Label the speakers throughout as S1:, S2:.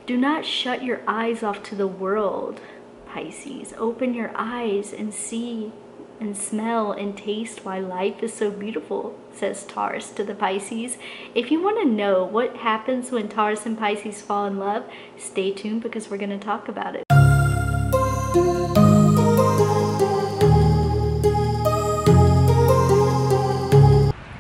S1: Do not shut your eyes off to the world, Pisces. Open your eyes and see and smell and taste why life is so beautiful, says Taurus to the Pisces. If you want to know what happens when Taurus and Pisces fall in love, stay tuned because we're going to talk about it.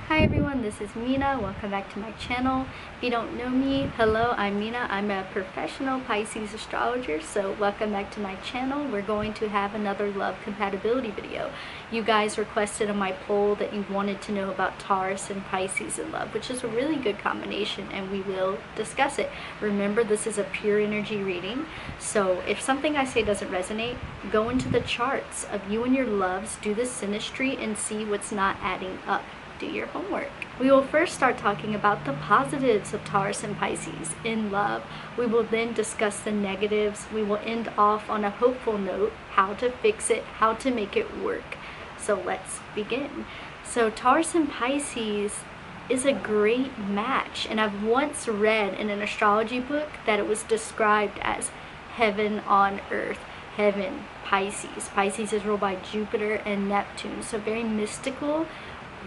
S1: Hi everyone, this is Mina. Welcome back to my channel. If you don't know me, hello, I'm Mina. I'm a professional Pisces astrologer, so welcome back to my channel. We're going to have another love compatibility video. You guys requested on my poll that you wanted to know about Taurus and Pisces in love, which is a really good combination, and we will discuss it. Remember, this is a pure energy reading, so if something I say doesn't resonate, go into the charts of you and your loves, do the synastry, and see what's not adding up. Do your homework. We will first start talking about the positives of Taurus and Pisces in love. We will then discuss the negatives. We will end off on a hopeful note, how to fix it, how to make it work. So let's begin. So Taurus and Pisces is a great match, and I've once read in an astrology book that it was described as heaven on earth. Heaven, Pisces. Pisces is ruled by Jupiter and Neptune, so very mystical.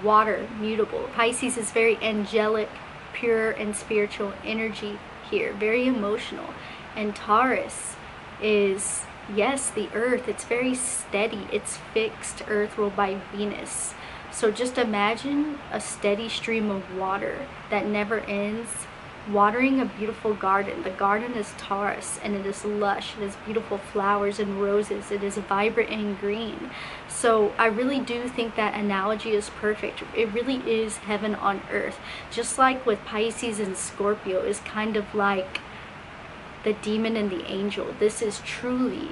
S1: Water, mutable. Pisces is very angelic, pure and spiritual energy here, very emotional. And Taurus is, yes, the earth. It's very steady. It's fixed, earth ruled by Venus. So just imagine a steady stream of water that never ends, watering a beautiful garden. The garden is Taurus, and it is lush. It has beautiful flowers and roses. It is vibrant and green. So I really do think that analogy is perfect. It really is heaven on earth. Just like with Pisces and Scorpio is kind of like the demon and the angel. This is truly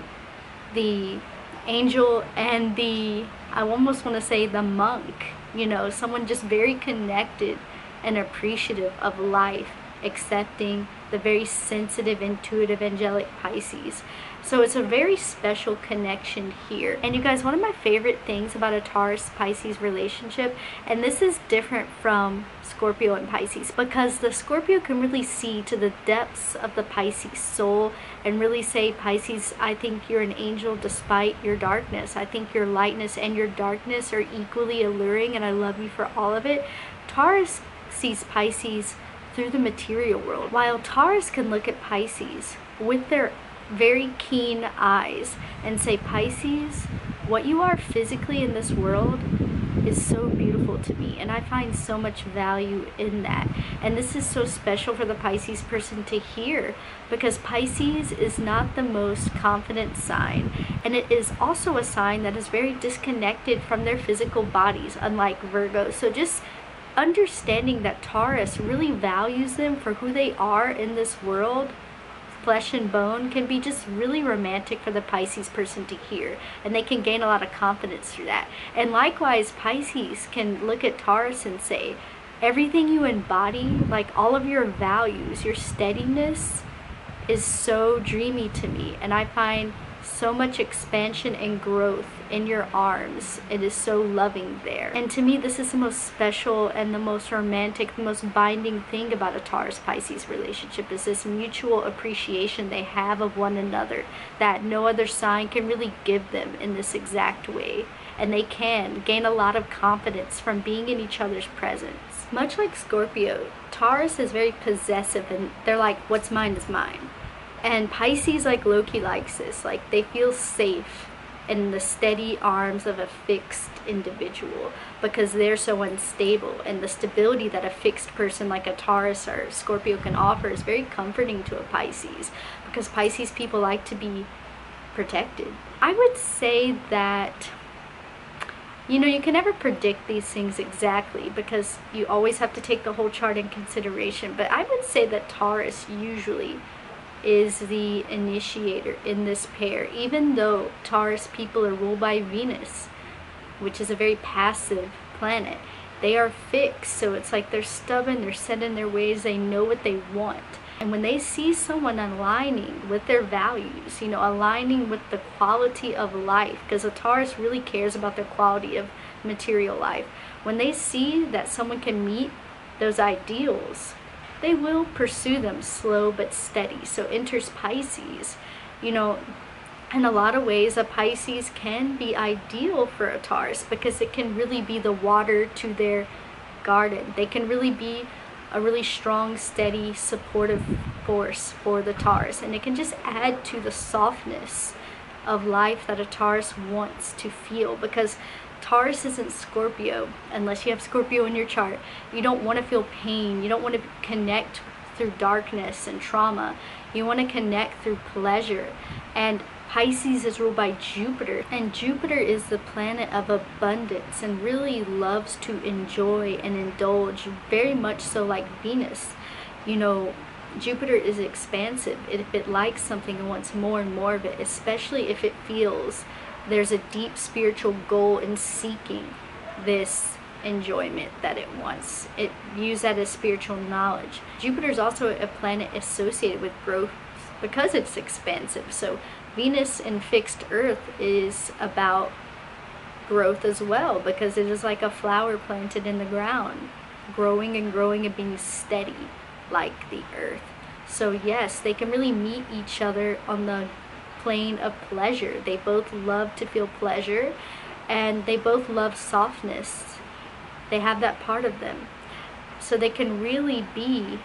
S1: the angel and the, I almost want to say the monk, you know, someone just very connected and appreciative of life, accepting, the very sensitive, intuitive, angelic Pisces. So it's a very special connection here. And you guys, one of my favorite things about a Taurus-Pisces relationship, and this is different from Scorpio and Pisces, because the Scorpio can really see to the depths of the Pisces soul and really say, Pisces, I think you're an angel despite your darkness. I think your lightness and your darkness are equally alluring, and I love you for all of it. Taurus sees Pisces through the material world, while Taurus can look at Pisces with their very keen eyes and say, Pisces, what you are physically in this world is so beautiful to me, and I find so much value in that. And this is so special for the Pisces person to hear, because Pisces is not the most confident sign, and it is also a sign that is very disconnected from their physical bodies, unlike Virgo. So just understanding that Taurus really values them for who they are in this world, flesh and bone, can be just really romantic for the Pisces person to hear, and they can gain a lot of confidence through that. And likewise, Pisces can look at Taurus and say, everything you embody, like all of your values, your steadiness is so dreamy to me, and I find so much expansion and growth in your arms. It is so loving there. And to me, this is the most special and the most romantic, the most binding thing about a Taurus-Pisces relationship, is this mutual appreciation they have of one another that no other sign can really give them in this exact way. And they can gain a lot of confidence from being in each other's presence. Much like Scorpio, Taurus is very possessive, and they're like, what's mine is mine. And Pisces, like Loki, likes this. Like, they feel safe in the steady arms of a fixed individual because they're so unstable. And the stability that a fixed person like a Taurus or Scorpio can offer is very comforting to a Pisces, because Pisces people like to be protected. I would say that, you know, you can never predict these things exactly because you always have to take the whole chart in consideration. But I would say that Taurus usually is the initiator in this pair, even though Taurus people are ruled by Venus, which is a very passive planet. They are fixed, so it's like they're stubborn, they're set in their ways, they know what they want. And when they see someone aligning with their values, you know, aligning with the quality of life, because a Taurus really cares about their quality of material life. When they see that someone can meet those ideals, they will pursue them slow but steady. So enters Pisces. You know, in a lot of ways, a Pisces can be ideal for a Taurus because it can really be the water to their garden. They can really be a really strong, steady, supportive force for the Taurus, and it can just add to the softness of life that a Taurus wants to feel, because Taurus isn't Scorpio. Unless you have Scorpio in your chart, you don't want to feel pain. You don't want to connect through darkness and trauma. You want to connect through pleasure. And Pisces is ruled by Jupiter, and Jupiter is the planet of abundance and really loves to enjoy and indulge, very much so like Venus. You know, Jupiter is expansive. If it likes something, it wants more and more of it, especially if it feels there's a deep spiritual goal in seeking this enjoyment that it wants. It views that as spiritual knowledge. Jupiter is also a planet associated with growth because it's expansive. So Venus in fixed Earth is about growth as well, because it is like a flower planted in the ground, growing and growing and being steady like the Earth. So yes, they can really meet each other on the plane of pleasure. They both love to feel pleasure, and they both love softness. They have that part of them. So they can really be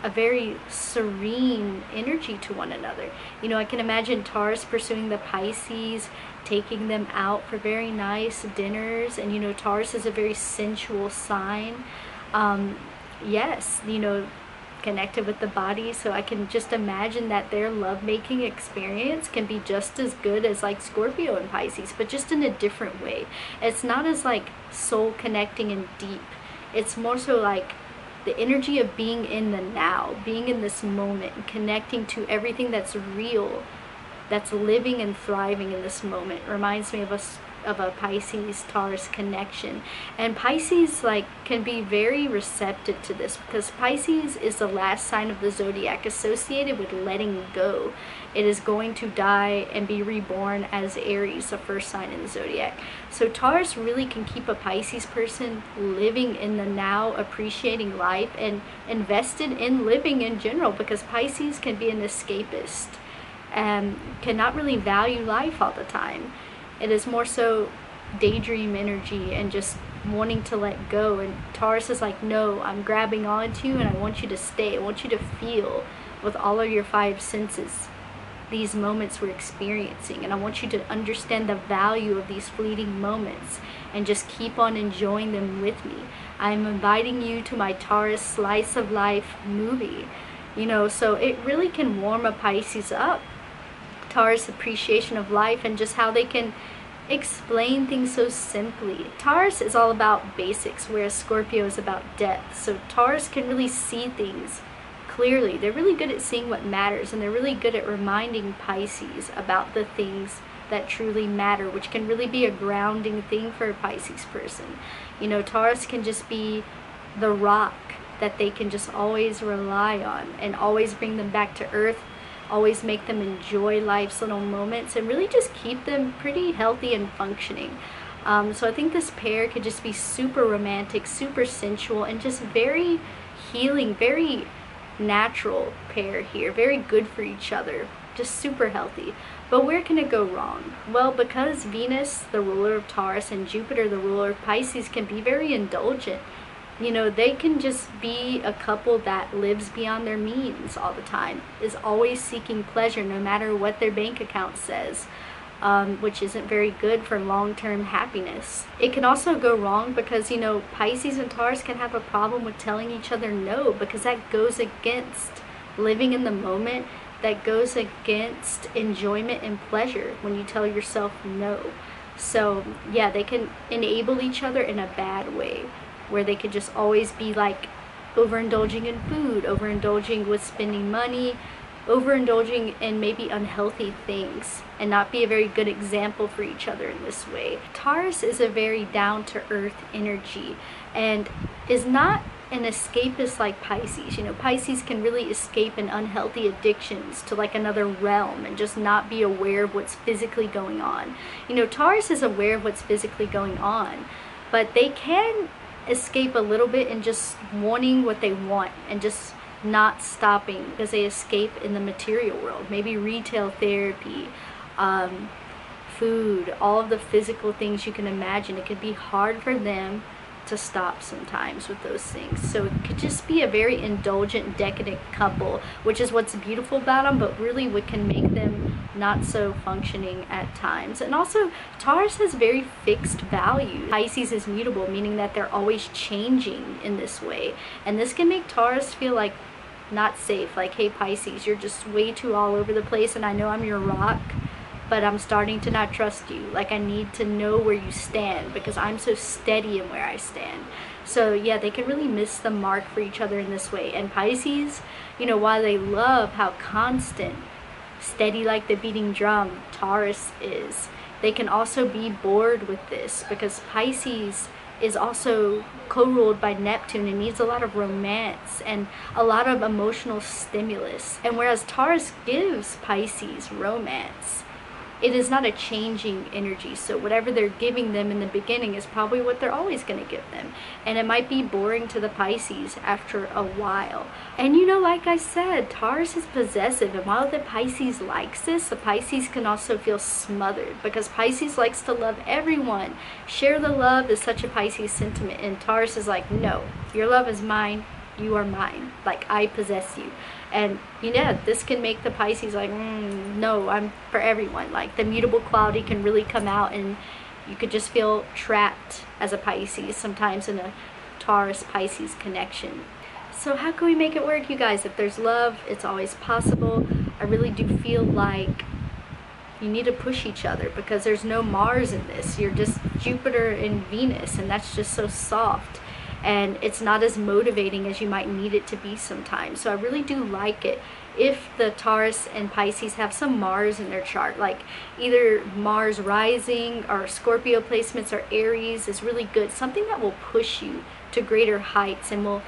S1: a very serene energy to one another. You know, I can imagine Taurus pursuing the Pisces, taking them out for very nice dinners. And you know, Taurus is a very sensual sign. Yes, you know, connected with the body. So I can just imagine that their lovemaking experience can be just as good as like Scorpio and Pisces, but just in a different way. It's not as like soul connecting and deep. It's more so like the energy of being in the now, being in this moment, and connecting to everything that's real, that's living and thriving in this moment. Reminds me of a Pisces Taurus connection. And Pisces like can be very receptive to this, because Pisces is the last sign of the zodiac associated with letting go. It is going to die and be reborn as Aries, the first sign in the zodiac. So Taurus really can keep a Pisces person living in the now, appreciating life, and invested in living in general, because Pisces can be an escapist and cannot really value life all the time. It is more so daydream energy and just wanting to let go. And Taurus is like, no, I'm grabbing onto you and I want you to stay. I want you to feel with all of your five senses these moments we're experiencing. And I want you to understand the value of these fleeting moments and just keep on enjoying them with me. I'm inviting you to my Taurus slice of life movie. You know, so it really can warm a Pisces up. Taurus appreciation of life and just how they can explain things so simply. Taurus is all about basics, whereas Scorpio is about depth. So Taurus can really see things clearly. They're really good at seeing what matters, and they're really good at reminding Pisces about the things that truly matter, which can really be a grounding thing for a Pisces person. You know, Taurus can just be the rock that they can just always rely on and always bring them back to earth, always make them enjoy life's little moments, and really just keep them pretty healthy and functioning. So I think this pair could just be super romantic, super sensual, and just very healing, very natural pair here. Very good for each other, just super healthy. But where can it go wrong? Well, because Venus, the ruler of Taurus, and Jupiter, the ruler of Pisces, can be very indulgent. You know, they can just be a couple that lives beyond their means all the time, is always seeking pleasure no matter what their bank account says, which isn't very good for long-term happiness. It can also go wrong because, you know, Pisces and Taurus can have a problem with telling each other no, because that goes against living in the moment, that goes against enjoyment and pleasure when you tell yourself no. So yeah, they can enable each other in a bad way, where they could just always be like overindulging in food, overindulging with spending money, overindulging in maybe unhealthy things, and not be a very good example for each other in this way. Taurus is a very down-to-earth energy and is not an escapist like Pisces. You know, Pisces can really escape in unhealthy addictions to like another realm and just not be aware of what's physically going on. You know, Taurus is aware of what's physically going on, but they can escape a little bit and just wanting what they want and just not stopping because they escape in the material world. Maybe retail therapy, food, all of the physical things you can imagine. It could be hard for them to stop sometimes with those things. So it could just be a very indulgent, decadent couple, which is what's beautiful about them, but really what can make them not so functioning at times. And also, Taurus has very fixed values. Pisces is mutable, meaning that they're always changing in this way. And this can make Taurus feel like not safe. Like, hey Pisces, you're just way too all over the place, and I know I'm your rock, but I'm starting to not trust you. Like, I need to know where you stand because I'm so steady in where I stand. So yeah, they can really miss the mark for each other in this way. And Pisces, you know, while they love how constant, steady like the beating drum Taurus is, they can also be bored with this because Pisces is also co-ruled by Neptune and needs a lot of romance and a lot of emotional stimulus. And whereas Taurus gives Pisces romance, it is not a changing energy. So whatever they're giving them in the beginning is probably what they're always going to give them. And it might be boring to the Pisces after a while. And you know, like I said, Taurus is possessive. And while the Pisces likes this, the Pisces can also feel smothered because Pisces likes to love everyone. Share the love is such a Pisces sentiment. And Taurus is like, no, your love is mine. You are mine. Like, I possess you. And you know, this can make the Pisces like, no, I'm for everyone. Like, the mutable quality can really come out and you could just feel trapped as a Pisces sometimes in a Taurus-Pisces connection. So how can we make it work, you guys? If there's love, it's always possible. I really do feel like you need to push each other because there's no Mars in this. You're just Jupiter and Venus, and that's just so soft. And it's not as motivating as you might need it to be sometimes. So I really do like it if the Taurus and Pisces have some Mars in their chart, like either Mars rising or Scorpio placements or Aries is really good. Something that will push you to greater heights and will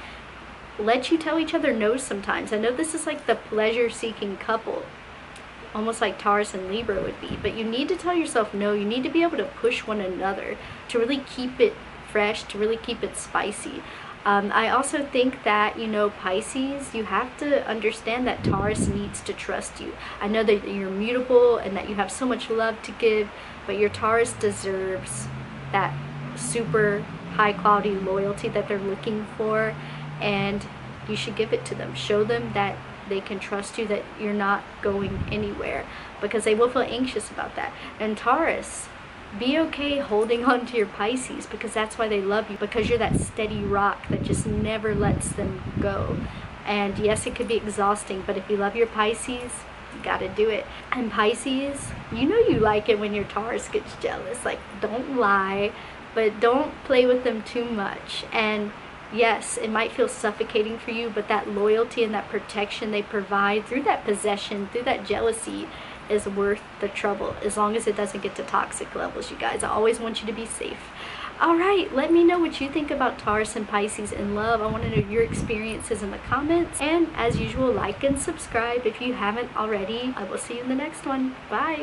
S1: let you tell each other no sometimes. I know this is like the pleasure-seeking couple, almost like Taurus and Libra would be, but you need to tell yourself no. You need to be able to push one another to really keep it fresh, to really keep it spicy. I also think that, you know, Pisces, you have to understand that Taurus needs to trust you. I know that you're mutable and that you have so much love to give, but your Taurus deserves that super high quality loyalty that they're looking for, and you should give it to them. Show them that they can trust you, that you're not going anywhere, because they will feel anxious about that. And Taurus, be okay holding on to your Pisces because that's why they love you, because you're that steady rock that just never lets them go. And yes, it could be exhausting, but if you love your Pisces, you gotta do it. And Pisces, you know you like it when your Taurus gets jealous. Like, don't lie, but don't play with them too much. And yes, it might feel suffocating for you, but that loyalty and that protection they provide through that possession, through that jealousy, is worth the trouble, as long as it doesn't get to toxic levels, you guys. I always want you to be safe. Alright, let me know what you think about Taurus and Pisces in love. I want to know your experiences in the comments. And as usual, like and subscribe if you haven't already. I will see you in the next one. Bye!